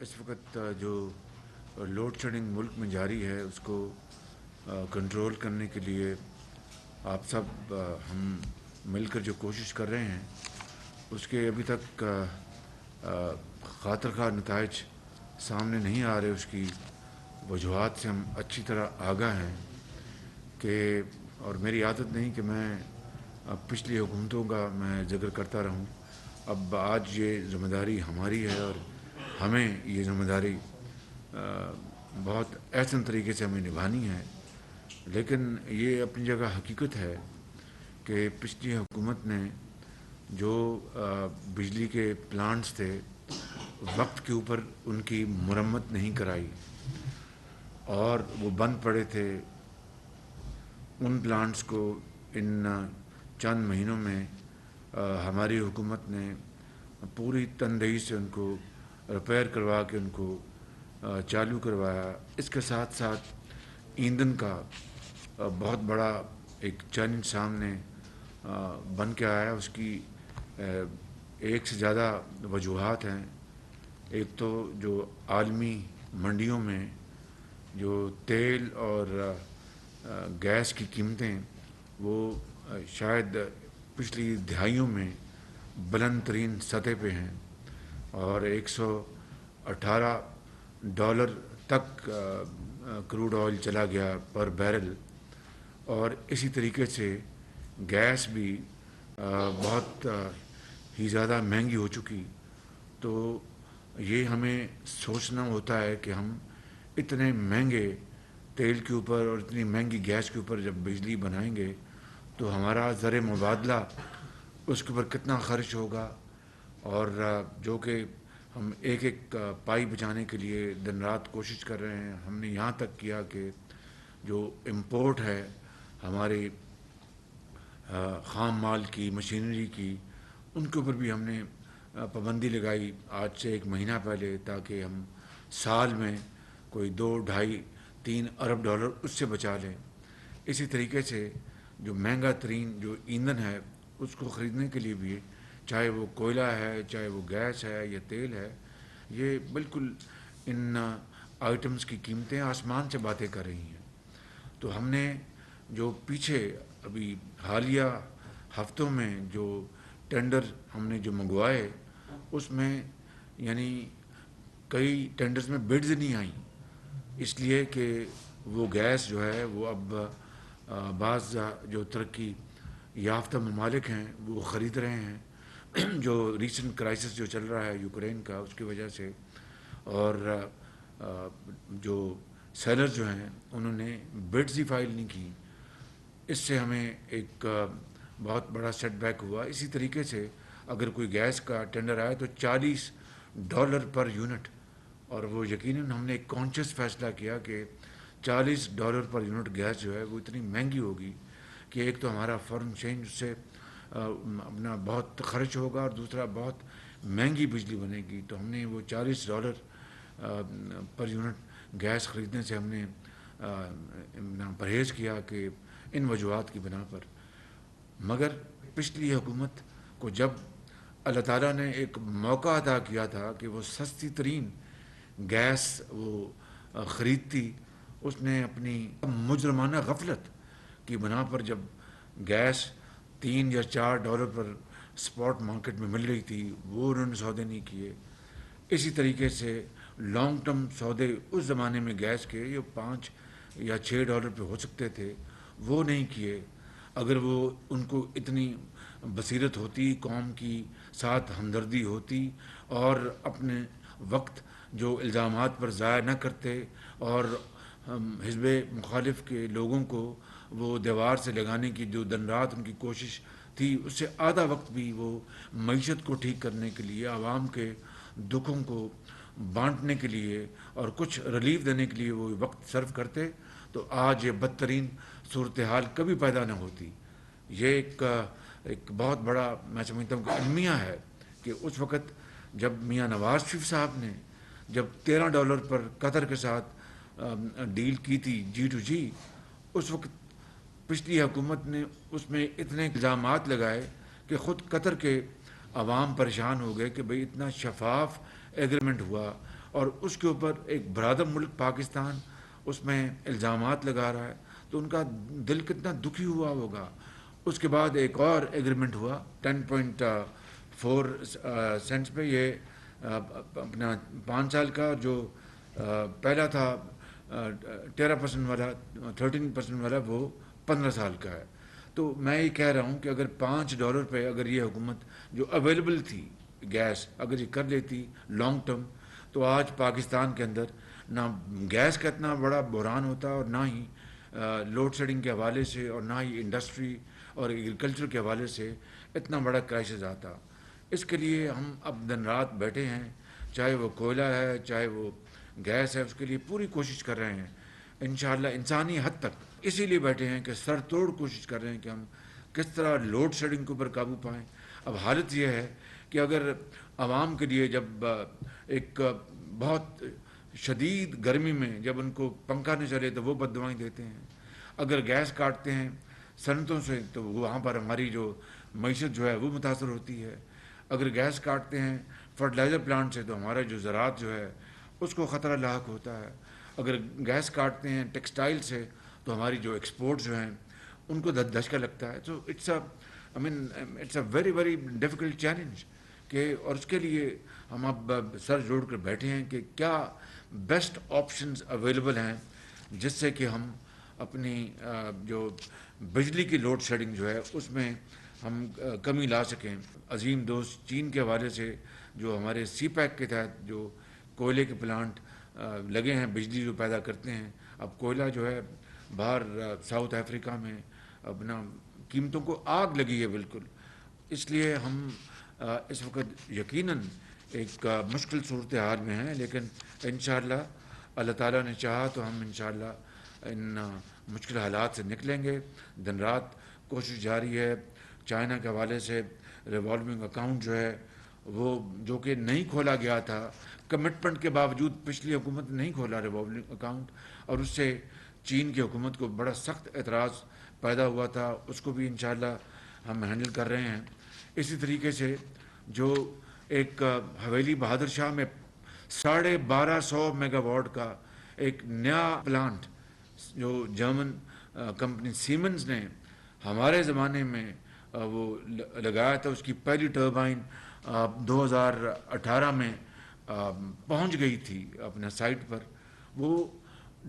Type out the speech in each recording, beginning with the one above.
اس وقت جو load shedding ملک میں جاری ہے اس کو کنٹرول کرنے کے لیے آپ سب ہم مل کر جو کوشش کر رہے ہیں اس کے ابھی تک خاطر خواہ نتائج سامنے نہیں آ رہے. اس کی وجوہات سے ہم اچھی طرح آگاہ ہیں کہ اور میری عادت نہیں کہ میں پچھلی حکومتوں کا میں ذکر کرتا رہوں. اب آج یہ ذمہ داری ہماری ہے اور ہمیں یہ ذمہ داری بہت احسن طریقے سے ہمیں نبھانی ہے. لیکن یہ اپنی جگہ حقیقت ہے کہ پچھلی حکومت نے جو بجلی کے پلانٹس تھے وقت کے اوپر ان کی مرمت نہیں کرائی اور وہ بند پڑے تھے. ان پلانٹس کو ان چند مہینوں میں ہماری حکومت نے پوری تندہی سے ان کو ریپیئر کروا کے ان کو چالو کروایا. اس کے ساتھ ساتھ ایندھن کا بہت بڑا ایک چیلنج سامنے بن کے آیا. اس کی ایک سے زیادہ وجوہات ہیں. ایک تو جو عالمی منڈیوں میں جو تیل اور گیس کی قیمتیں وہ شاید پچھلی دہائیوں میں بلند ترین سطح پہ ہیں اور $118 تک کروڈ آئل چلا گیا پر بیرل. اور اسی طریقے سے گیس بھی بہت ہی زیادہ مہنگی ہو چکی. تو یہ ہمیں سوچنا ہوتا ہے کہ ہم اتنے مہنگے تیل کے اوپر اور اتنی مہنگی گیس کے اوپر جب بجلی بنائیں گے تو ہمارا زر مبادلہ اس کے اوپر کتنا خرچ ہوگا. اور جو کہ ہم ایک ایک پائی بچانے کے لیے دن رات کوشش کر رہے ہیں. ہم نے یہاں تک کیا کہ جو امپورٹ ہے ہماری خام مال کی مشینری کی ان کے اوپر بھی ہم نے پابندی لگائی آج سے 1 مہینہ پہلے تاکہ ہم سال میں کوئی $2-2.5-3 ارب اس سے بچا لیں. اسی طریقے سے جو مہنگا ترین جو ایندھن ہے اس کو خریدنے کے لیے بھی چاہے وہ کوئلہ ہے چاہے وہ گیس ہے یا تیل ہے یہ بالکل ان آئٹمس کی قیمتیں آسمان سے باتیں کر رہی ہیں. تو ہم نے جو پیچھے ابھی حالیہ ہفتوں میں جو ٹینڈر ہم نے جو منگوائے اس میں یعنی کئی ٹینڈرز میں بڈز نہیں آئیں اس لیے کہ وہ گیس جو ہے وہ اب بعض جو ترقی یافتہ ممالک ہیں وہ خرید رہے ہیں. جو ریسنٹ کرائسس جو چل رہا ہے یوکرین کا اس کی وجہ سے اور جو سیلر جو ہیں انہوں نے بڈز ہی فائل نہیں کی. اس سے ہمیں ایک بہت بڑا سیٹ بیک ہوا. اسی طریقے سے اگر کوئی گیس کا ٹینڈر آئے تو $40 پر یونٹ اور وہ یقیناً ہم نے ایک کانشیس فیصلہ کیا کہ $40 پر یونٹ گیس جو ہے وہ اتنی مہنگی ہوگی کہ ایک تو ہمارا فارن چینج اس سے اپنا بہت خرچ ہوگا اور دوسرا بہت مہنگی بجلی بنے گی. تو ہم نے وہ $40 پر یونٹ گیس خریدنے سے ہم نے پرہیز کیا کہ ان وجوہات کی بنا پر. مگر پچھلی حکومت کو جب اللہ تعالیٰ نے ایک موقع عطا کیا تھا کہ وہ سستی ترین گیس وہ خریدتی اس نے اپنی مجرمانہ غفلت کی بنا پر جب گیس $3 یا $4 پر اسپاٹ مارکیٹ میں مل رہی تھی وہ انہوں نے سودے نہیں کیے. اسی طریقے سے لانگ ٹرم سودے اس زمانے میں گیس کے یہ $5 یا $6 پہ ہو سکتے تھے وہ نہیں کیے. اگر وہ ان کو اتنی بصیرت ہوتی قوم کی ساتھ ہمدردی ہوتی اور اپنے وقت جو الزامات پر ضائع نہ کرتے اور حزب مخالف کے لوگوں کو وہ دیوار سے لگانے کی جو دن رات ان کی کوشش تھی اس سے آدھا وقت بھی وہ معیشت کو ٹھیک کرنے کے لیے عوام کے دکھوں کو بانٹنے کے لیے اور کچھ ریلیف دینے کے لیے وہ وقت صرف کرتے تو آج یہ بدترین صورتحال کبھی پیدا نہ ہوتی. یہ ایک بہت بڑا میں سمجھتا ہوں کہ المیہ ہے کہ اس وقت جب میاں نواز شریف صاحب نے جب $13 پر قطر کے ساتھ ڈیل کی تھی G2G اس وقت پچھلی حکومت نے اس میں اتنے الزامات لگائے کہ خود قطر کے عوام پریشان ہو گئے کہ بھئی اتنا شفاف ایگریمنٹ ہوا اور اس کے اوپر ایک برادر ملک پاکستان اس میں الزامات لگا رہا ہے، تو ان کا دل کتنا دکھی ہوا ہوگا۔ اس کے بعد ایک اور ایگریمنٹ ہوا 10.4 سینٹس پہ، یہ اپنا 5 سال کا، جو پہلا تھا 13% والا 13% والا، وہ 15 سال کا ہے۔ تو میں یہ کہہ رہا ہوں کہ اگر $5 پہ اگر یہ حکومت جو اویلیبل تھی گیس اگر یہ کر لیتی لانگ ٹرم، تو آج پاکستان کے اندر نہ گیس کا اتنا بڑا بحران ہوتا اور نہ ہی لوڈ شیڈنگ کے حوالے سے، اور نہ ہی انڈسٹری اور ایگریکلچر کے حوالے سے اتنا بڑا کرائسس آتا۔ اس کے لیے ہم اب دن رات بیٹھے ہیں، چاہے وہ کوئلہ ہے چاہے وہ گیس ہے، اس کے لیے پوری کوشش کر رہے ہیں انشاءاللہ انسانی حد تک۔ اسی لیے بیٹھے ہیں کہ سر توڑ کوشش کر رہے ہیں کہ ہم کس طرح لوڈ شیڈنگ کے اوپر قابو پائیں۔ اب حالت یہ ہے کہ اگر عوام کے لیے جب ایک بہت شدید گرمی میں جب ان کو پنکھا نہ چلے تو وہ بد دعائیں دیتے ہیں، اگر گیس کاٹتے ہیں صنعتوں سے تو وہاں پر ہماری جو معیشت جو ہے وہ متاثر ہوتی ہے، اگر گیس کاٹتے ہیں فرٹیلائزر پلانٹ سے تو ہمارا جو زراعت جو ہے اس کو خطرہ لاحق ہوتا ہے، اگر گیس کاٹتے ہیں ٹیکسٹائل سے تو ہماری جو ایکسپورٹ جو ہیں ان کو دھچکا لگتا ہے۔ تو it's a very very difficult challenge کہ، اور اس کے لیے ہم اب سر جوڑ کر بیٹھے ہیں کہ کیا بیسٹ آپشنز اویلیبل ہیں جس سے کہ ہم اپنی جو بجلی کی لوڈ شیڈنگ جو ہے اس میں ہم کمی لا سکیں۔ عظیم دوست چین کے حوالے سے جو ہمارے سی پیک کے تحت جو کوئلے کے پلانٹ لگے ہیں، بجلی جو پیدا کرتے ہیں، اب کوئلہ جو ہے باہر ساؤتھ افریقہ میں اپنا قیمتوں کو آگ لگی ہے بالکل۔ اس لیے ہم اس وقت یقیناً ایک مشکل صورتحال میں ہیں، لیکن انشاءاللہ اللہ تعالیٰ نے چاہا تو ہم انشاءاللہ ان مشکل حالات سے نکلیں گے۔ دن رات کوشش جاری ہے۔ چائنا کے حوالے سے ریوالونگ اکاؤنٹ جو ہے وہ جو کہ نہیں کھولا گیا تھا، کمٹمنٹ کے باوجود پچھلی حکومت نہیں کھولا ریوالونگ اکاؤنٹ، اور اس سے چین کی حکومت کو بڑا سخت اعتراض پیدا ہوا تھا، اس کو بھی انشاءاللہ ہم ہینڈل کر رہے ہیں۔ اسی طریقے سے جو ایک حویلی بہادر شاہ میں 1250 میگا واٹ کا ایک نیا پلانٹ جو جرمن کمپنی سیمنز نے ہمارے زمانے میں وہ لگایا تھا، اس کی پہلی ٹربائن 2018 میں پہنچ گئی تھی اپنا سائٹ پر۔ وہ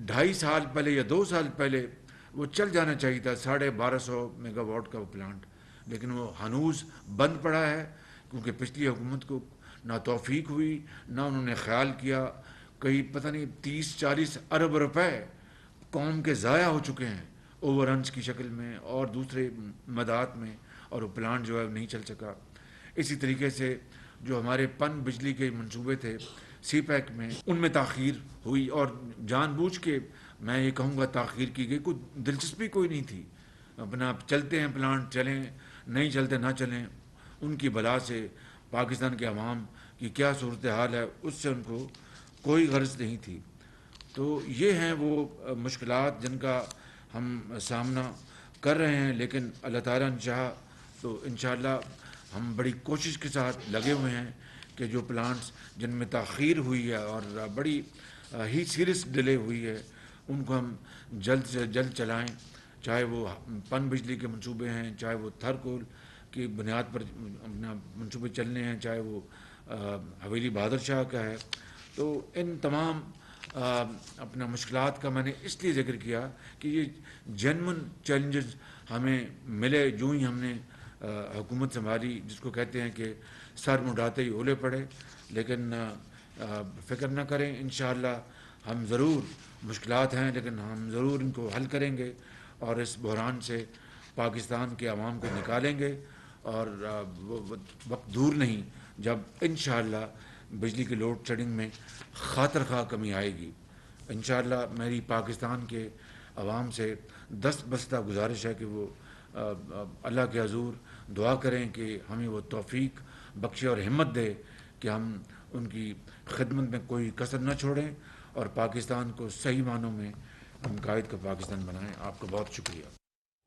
2.5 سال پہلے یا 2 سال پہلے وہ چل جانا چاہیے تھا 1250 میگا واٹ کا وہ پلانٹ، لیکن وہ ہنوز بند پڑا ہے کیونکہ پچھلی حکومت کو نہ توفیق ہوئی، نہ انہوں نے خیال کیا۔ کئی پتہ نہیں 30-40 ارب روپے قوم کے ضائع ہو چکے ہیں اوور رنس کی شکل میں اور دوسرے مدات میں، اور وہ پلانٹ جو ہے نہیں چل سکا۔ اسی طریقے سے جو ہمارے پن بجلی کے منصوبے تھے سی پیک میں، ان میں تاخیر ہوئی، اور جان بوجھ کے میں یہ کہوں گا تاخیر کی گئی، کوئی دلچسپی کوئی نہیں تھی۔ اپنا چلتے ہیں پلانٹ چلیں، نہیں چلتے نہ چلیں، ان کی بلا سے پاکستان کے عوام کی کیا صورتحال ہے اس سے ان کو کوئی غرض نہیں تھی۔ تو یہ ہیں وہ مشکلات جن کا ہم سامنا کر رہے ہیں، لیکن اللہ تعالیٰ نے چاہا تو انشاءاللہ ہم بڑی کوشش کے ساتھ لگے ہوئے ہیں کہ جو پلانٹس جن میں تاخیر ہوئی ہے اور بڑی ہی سیریس ڈیلے ہوئی ہے ان کو ہم جلد سے جلد چلائیں، چاہے وہ پن بجلی کے منصوبے ہیں، چاہے وہ تھر کول کی بنیاد پر اپنا منصوبے چلنے ہیں، چاہے وہ حویلی بہادر شاہ کا ہے۔ تو ان تمام اپنا مشکلات کا میں نے اس لیے ذکر کیا کہ یہ جینون چیلنجز ہمیں ملے جو ہی ہم نے حکومت سنبھالی، جس کو کہتے ہیں کہ سر مڈاتے ہی اولے پڑے۔ لیکن فکر نہ کریں، انشاءاللہ ہم ضرور، مشکلات ہیں لیکن ہم ضرور ان کو حل کریں گے اور اس بحران سے پاکستان کے عوام کو نکالیں گے، اور وہ وقت دور نہیں جب انشاءاللہ بجلی کی لوڈ شیڈنگ میں خاطر خواہ کمی آئے گی۔ انشاءاللہ میری پاکستان کے عوام سے دست بستہ گزارش ہے کہ وہ اللہ کے حضور دعا کریں کہ ہمیں وہ توفیق بخشے اور ہمت دے کہ ہم ان کی خدمت میں کوئی کسر نہ چھوڑیں اور پاکستان کو صحیح معنوں میں ہم قائد کا پاکستان بنائیں۔ آپ کا بہت شکریہ۔